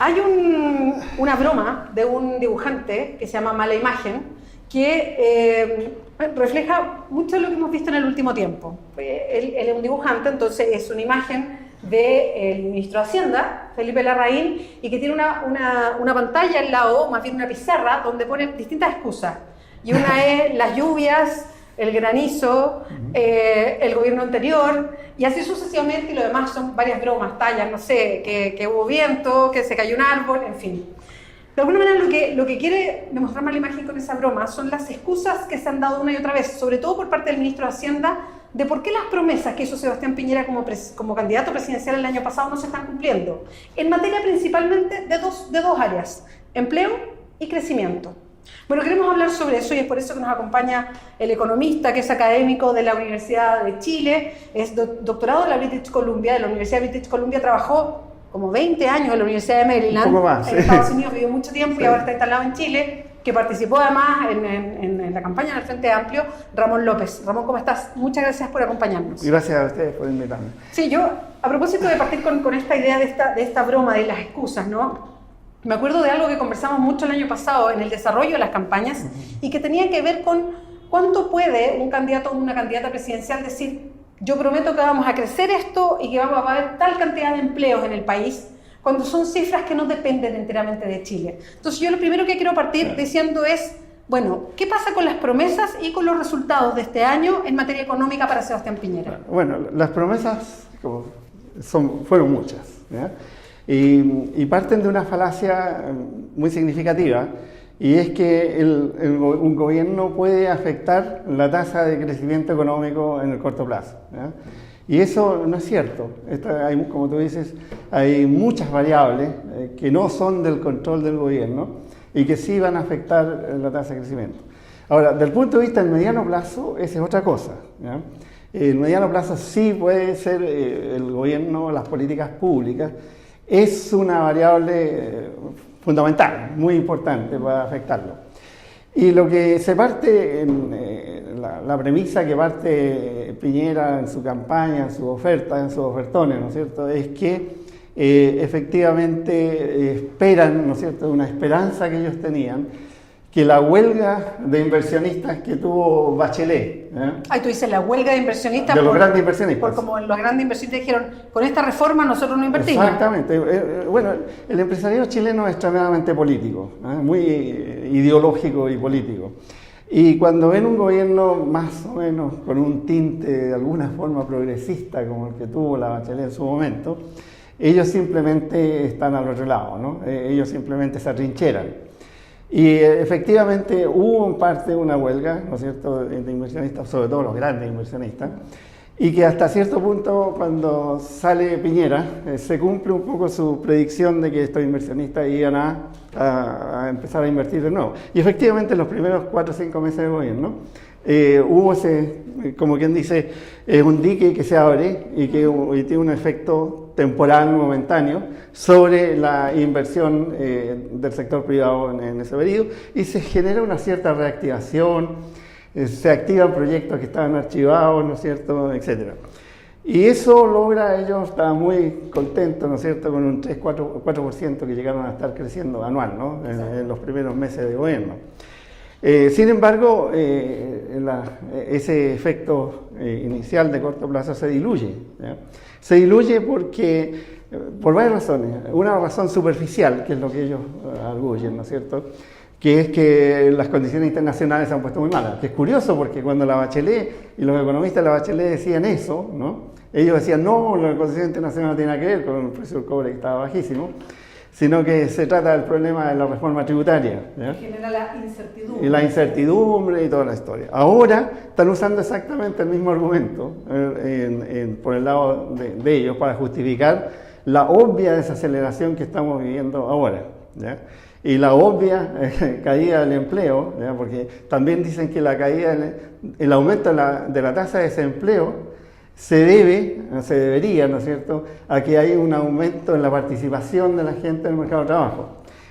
Hay una broma de un dibujante que se llama Mala Imagen, que refleja mucho lo que hemos visto en el último tiempo. Él es un dibujante, entonces es una imagen del ministro de Hacienda, Felipe Larraín, y que tiene una pantalla al lado, más bien una pizarra, donde pone distintas excusas. Y una es las lluvias, el granizo, el gobierno anterior, y así sucesivamente, y lo demás son varias bromas, tallas, no sé, que hubo viento, que se cayó un árbol, en fin. De alguna manera lo que quiere demostrar Mala Imagen con esa broma son las excusas que se han dado una y otra vez, sobre todo por parte del ministro de Hacienda, de por qué las promesas que hizo Sebastián Piñera como candidato presidencial el año pasado no se están cumpliendo, en materia principalmente de dos áreas, empleo y crecimiento. Bueno, queremos hablar sobre eso y es por eso que nos acompaña el economista, que es académico de la Universidad de Chile, es doctorado de la British Columbia, de la Universidad de British Columbia, trabajó como 20 años en la Universidad de Maryland, en Estados Unidos, vivió mucho tiempo y ahora está instalado en Chile, que participó además en la campaña en el Frente Amplio, Ramón López. Ramón, ¿cómo estás? Muchas gracias por acompañarnos. Gracias a ustedes por invitarme. Sí, yo, a propósito de partir con esta idea de esta broma de las excusas, ¿no? Me acuerdo de algo que conversamos mucho el año pasado en el desarrollo de las campañas y que tenía que ver con cuánto puede un candidato o una candidata presidencial decir: yo prometo que vamos a crecer esto y que vamos a haber tal cantidad de empleos en el país, cuando son cifras que no dependen enteramente de Chile. Entonces yo lo primero que quiero partir diciendo es, bueno, ¿qué pasa con las promesas y con los resultados de este año en materia económica para Sebastián Piñera? Bueno, las promesas fueron muchas, ¿ya? Y parten de una falacia muy significativa, y es que un gobierno puede afectar la tasa de crecimiento económico en el corto plazo, ¿ya? Y eso no es cierto. Como tú dices, hay muchas variables que no son del control del gobierno y que sí van a afectar la tasa de crecimiento. Ahora, del punto de vista del mediano plazo, esa es otra cosa, ¿ya? El mediano plazo sí puede ser el gobierno, las políticas públicas, es una variable fundamental, muy importante para afectarlo. Y lo que se parte, la premisa que parte Piñera en su campaña, en sus ofertas, en sus ofertones, ¿no es cierto?, es que efectivamente esperan, ¿no es cierto?, una esperanza que ellos tenían, que la huelga de inversionistas que tuvo Bachelet. Ay, tú dices la huelga de inversionistas. De los grandes inversionistas. Por como los grandes inversionistas dijeron, con esta reforma nosotros no invertimos. Exactamente. Bueno, el empresariado chileno es extremadamente político, muy ideológico y político. Y cuando ven un gobierno más o menos con un tinte de alguna forma progresista, como el que tuvo la Bachelet en su momento, ellos simplemente están al otro lado, ¿no? Ellos simplemente se atrincheran. Y efectivamente hubo en parte una huelga, ¿no es cierto?, de inversionistas, sobre todo los grandes inversionistas, y que hasta cierto punto, cuando sale Piñera, se cumple un poco su predicción de que estos inversionistas iban a empezar a invertir de nuevo. Y efectivamente en los primeros 4 o 5 meses de gobierno hubo ese, como quien dice, un dique que se abre y tiene un efecto temporal, momentáneo, sobre la inversión del sector privado en ese periodo, y se genera una cierta reactivación, se activan proyectos que estaban archivados, ¿no es cierto?, etcétera. Y eso logra, ellos estaban muy contentos, ¿no es cierto?, con un 3-4% que llegaron a estar creciendo anual, ¿no?, en los primeros meses de gobierno. Sin embargo, ese efecto inicial de corto plazo se diluye, ¿ya? Se diluye por varias razones. Una razón superficial, que es lo que ellos arguyen, ¿no es cierto?, que es que las condiciones internacionales se han puesto muy malas. Que es curioso porque cuando la Bachelet y los economistas de la Bachelet decían eso, ¿no?, ellos decían, no, las condiciones internacionales no tienen nada que ver con el precio del cobre que estaba bajísimo, sino que se trata del problema de la reforma tributaria, ¿ya? Genera la incertidumbre. Y la incertidumbre y toda la historia. Ahora están usando exactamente el mismo argumento por el lado de ellos para justificar la obvia desaceleración que estamos viviendo ahora, ¿ya? Y la obvia caída del empleo, ¿ya? Porque también dicen que la caída, el aumento de la tasa de desempleo se debería, ¿no es cierto?, a que hay un aumento en la participación de la gente en el mercado de trabajo.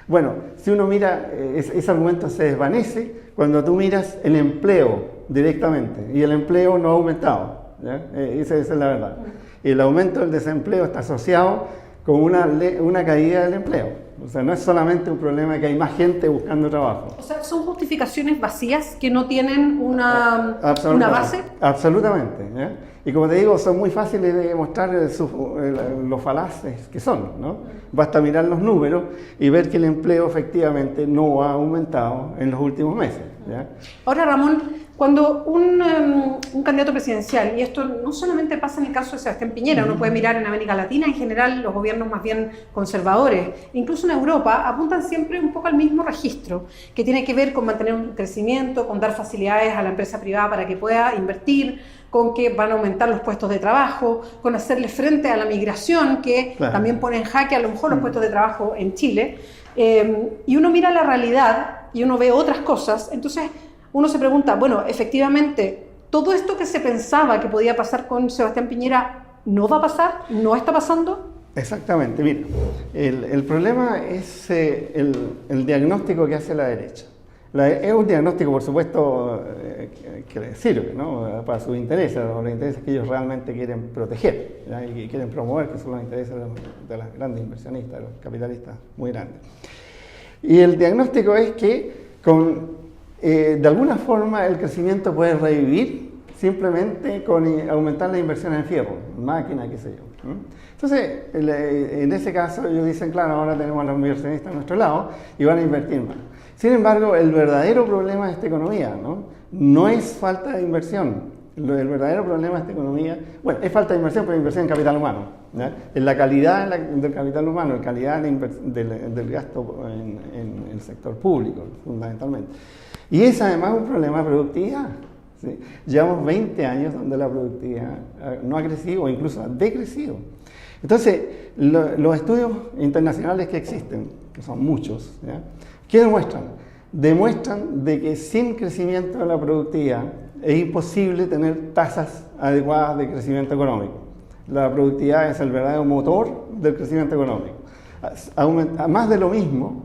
Bueno, si uno mira, ese argumento se desvanece cuando tú miras el empleo directamente, y el empleo no ha aumentado, ¿ya? Esa es la verdad. Y el aumento del desempleo está asociado con una caída del empleo, O sea, no es solamente un problema de que hay más gente buscando trabajo. O sea, son justificaciones vacías que no tienen una base. Absolutamente. ¿Ya? Y como te digo, son muy fáciles de demostrar los falaces que son, ¿no? Basta mirar los números y ver que el empleo efectivamente no ha aumentado en los últimos meses. ¿Ya? Ahora, Ramón, cuando un candidato presidencial, y esto no solamente pasa en el caso de Sebastián Piñera, uno puede mirar en América Latina, en general los gobiernos más bien conservadores, incluso en Europa, apuntan siempre un poco al mismo registro, que tiene que ver con mantener un crecimiento, con dar facilidades a la empresa privada para que pueda invertir, con que van a aumentar los puestos de trabajo, con hacerle frente a la migración, que también pone en jaque a lo mejor los puestos de trabajo en Chile. Y uno mira la realidad y uno ve otras cosas, entonces uno se pregunta, bueno, efectivamente, todo esto que se pensaba que podía pasar con Sebastián Piñera, ¿no va a pasar? ¿No está pasando? Exactamente, mira, el problema es el diagnóstico que hace la derecha. Es un diagnóstico, por supuesto, que les sirve, ¿no? Para sus intereses, los intereses que ellos realmente quieren proteger, ¿ya? Y que quieren promover, que son los intereses de las grandes inversionistas, de los capitalistas muy grandes. Y el diagnóstico es que de alguna forma el crecimiento puede revivir simplemente con aumentar la inversión en fierro, máquina, qué sé yo. Entonces, en ese caso ellos dicen, claro, ahora tenemos a los inversionistas a nuestro lado y van a invertir más. Sin embargo, el verdadero problema de esta economía no es falta de inversión. El verdadero problema de esta economía, bueno, es falta de inversión, pero inversión en capital humano. ¿Ya? En la calidad del capital humano, en la calidad del gasto en el sector público, fundamentalmente. Y es además un problema de productividad. ¿Sí? Llevamos 20 años donde la productividad no ha crecido o incluso ha decrecido. Entonces, los estudios internacionales que existen, que son muchos, ¿ya? ¿Qué demuestran? Demuestran de que sin crecimiento de la productividad es imposible tener tasas adecuadas de crecimiento económico. La productividad es el verdadero motor del crecimiento económico. Más de lo mismo,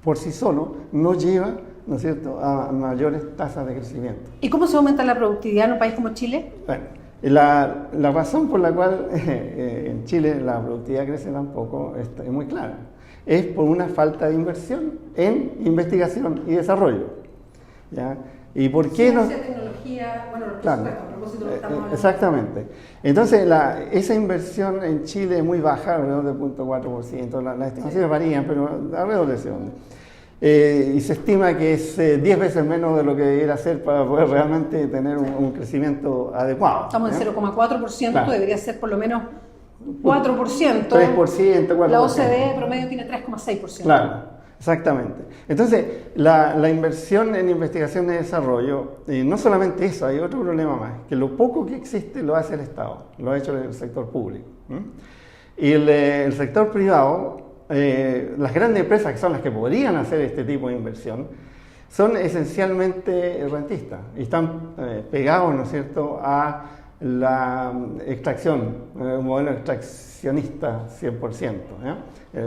por sí solo, no lleva, ¿no es cierto?, a mayores tasas de crecimiento. ¿Y cómo se aumenta la productividad en un país como Chile? Bueno, la razón por la cual en Chile la productividad crece tan poco es muy clara. Es por una falta de inversión en investigación y desarrollo. ¿Ya? ¿Y por qué no? Tecnología, bueno, los claro, a propósito de lo que estamos hablando. Exactamente. Entonces, esa inversión en Chile es muy baja, alrededor del 0.4%. Las estimaciones varían, pero alrededor de ese orden. Y se estima que es 10 veces menos de lo que debería ser para poder realmente tener un crecimiento adecuado. Estamos en 0,4%, claro. Debería ser por lo menos 4%. 3%, 4%. La OCDE promedio tiene 3,6%. Claro, exactamente. Entonces, la inversión en investigación y desarrollo, no solamente eso, hay otro problema más, que lo poco que existe lo hace el Estado, lo ha hecho el sector público. Y el sector privado, las grandes empresas que son las que podrían hacer este tipo de inversión, son esencialmente rentistas y están pegados, ¿no es cierto?, a la extracción, un modelo extraccionista 100%.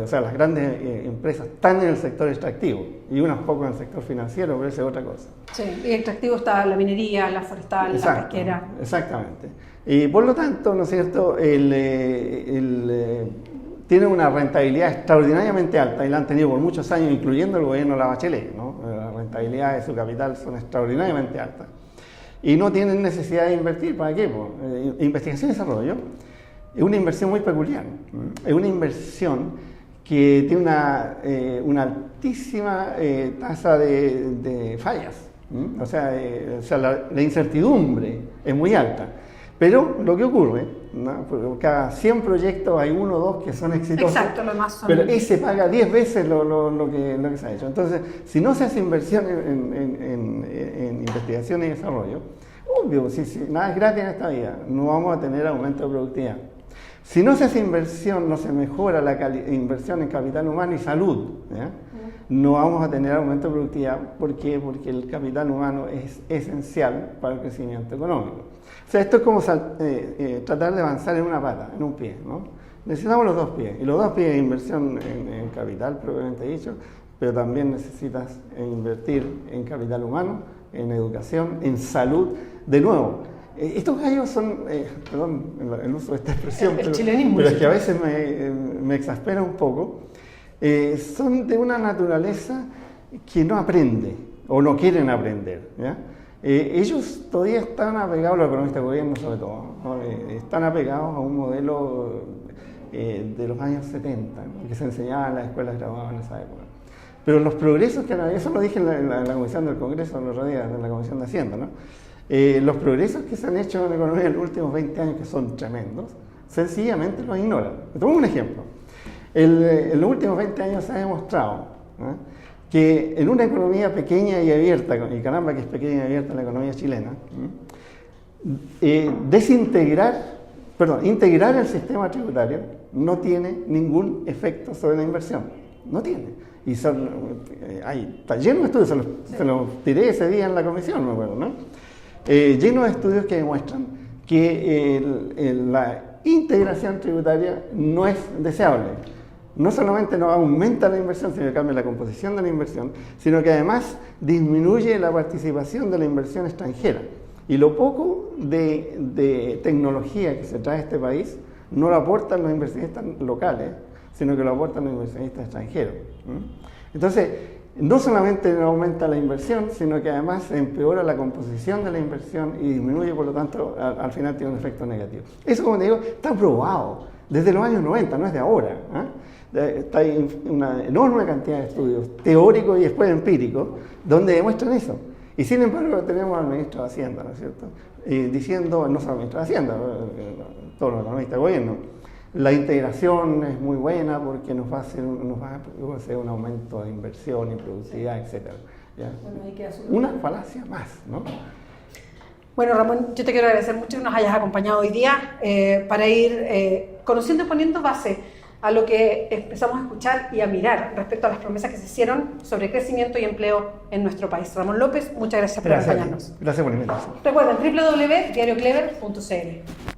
O sea, las grandes empresas están en el sector extractivo y unas poco en el sector financiero, pero esa es otra cosa. Sí, y extractivo está la minería, la forestal, la pesquera. Exactamente. Y por lo tanto, ¿no es cierto?, tiene una rentabilidad extraordinariamente alta y la han tenido por muchos años, incluyendo el gobierno de la Bachelet, ¿no? La rentabilidad de su capital son extraordinariamente altas. Y no tienen necesidad de invertir. ¿Para qué? Investigación y desarrollo es una inversión muy peculiar. Es una inversión que tiene una altísima tasa de fallas. O sea, la incertidumbre es muy alta. Pero lo que ocurre, ¿no?, por cada 100 proyectos hay 1 o 2 que son exitosos. Exacto, lo más son. Pero ese paga 10 veces lo que se ha hecho. Entonces, si no se hace inversión en investigación y desarrollo, obvio, si nada es gratis en esta vida, no vamos a tener aumento de productividad. Si no se hace inversión, no se mejora la inversión en capital humano y salud, ¿ya?, no vamos a tener aumento de productividad. ¿Por qué? Porque el capital humano es esencial para el crecimiento económico. O sea, esto es como tratar de avanzar en una pata, en un pie, ¿no? Necesitamos los 2 pies, y los 2 pies de inversión en capital, propiamente dicho, pero también necesitas invertir en capital humano, en educación, en salud. De nuevo, estos gallos son, perdón el uso de esta expresión, pero es que a veces me exaspera un poco. son de una naturaleza que no aprende o no quieren aprender, ¿ya? Ellos todavía están apegados, los economistas de gobierno sobre todo, ¿no? Están apegados a un modelo de los años 70, ¿no? Que se enseñaba en las escuelas graduadas en esa época. Pero los progresos que han habido, eso lo dije en la Comisión del Congreso el otro día, en la Comisión de Hacienda, ¿no? Los progresos que se han hecho en la economía en los últimos 20 años, que son tremendos, sencillamente los ignoran. Te pongo un ejemplo. En los últimos 20 años se ha demostrado, ¿no?, que en una economía pequeña y abierta, y caramba que es pequeña y abierta la economía chilena, integrar el sistema tributario no tiene ningún efecto sobre la inversión. No tiene. Y está lleno de estudios, se los tiré ese día en la comisión, me acuerdo, ¿no? Lleno de estudios que demuestran que la integración tributaria no es deseable. No solamente no aumenta la inversión, sino que cambia la composición de la inversión, sino que además disminuye la participación de la inversión extranjera. Y lo poco de tecnología que se trae a este país no lo aportan los inversionistas locales, sino que lo aportan los inversionistas extranjeros. Entonces, no solamente no aumenta la inversión, sino que además empeora la composición de la inversión y disminuye, por lo tanto, al final tiene un efecto negativo. Eso, como te digo, está probado desde los años 90, no es de ahora, ¿eh? Hay una enorme cantidad de estudios teóricos y después empíricos donde demuestran eso. Y sin embargo tenemos al ministro de Hacienda, ¿no es cierto? Diciendo, no solo al ministro de Hacienda, todos los economistas de gobierno, la integración es muy buena porque nos va a hacer un aumento de inversión y productividad, etc. ¿Ya? Bueno, una falacia más, ¿no? Bueno, Ramón, yo te quiero agradecer mucho que nos hayas acompañado hoy día para ir conociendo y poniendo base a lo que empezamos a escuchar y a mirar respecto a las promesas que se hicieron sobre crecimiento y empleo en nuestro país. Ramón López, muchas gracias por acompañarnos. Gracias por la invitación. Recuerden, www.diarioclever.cl.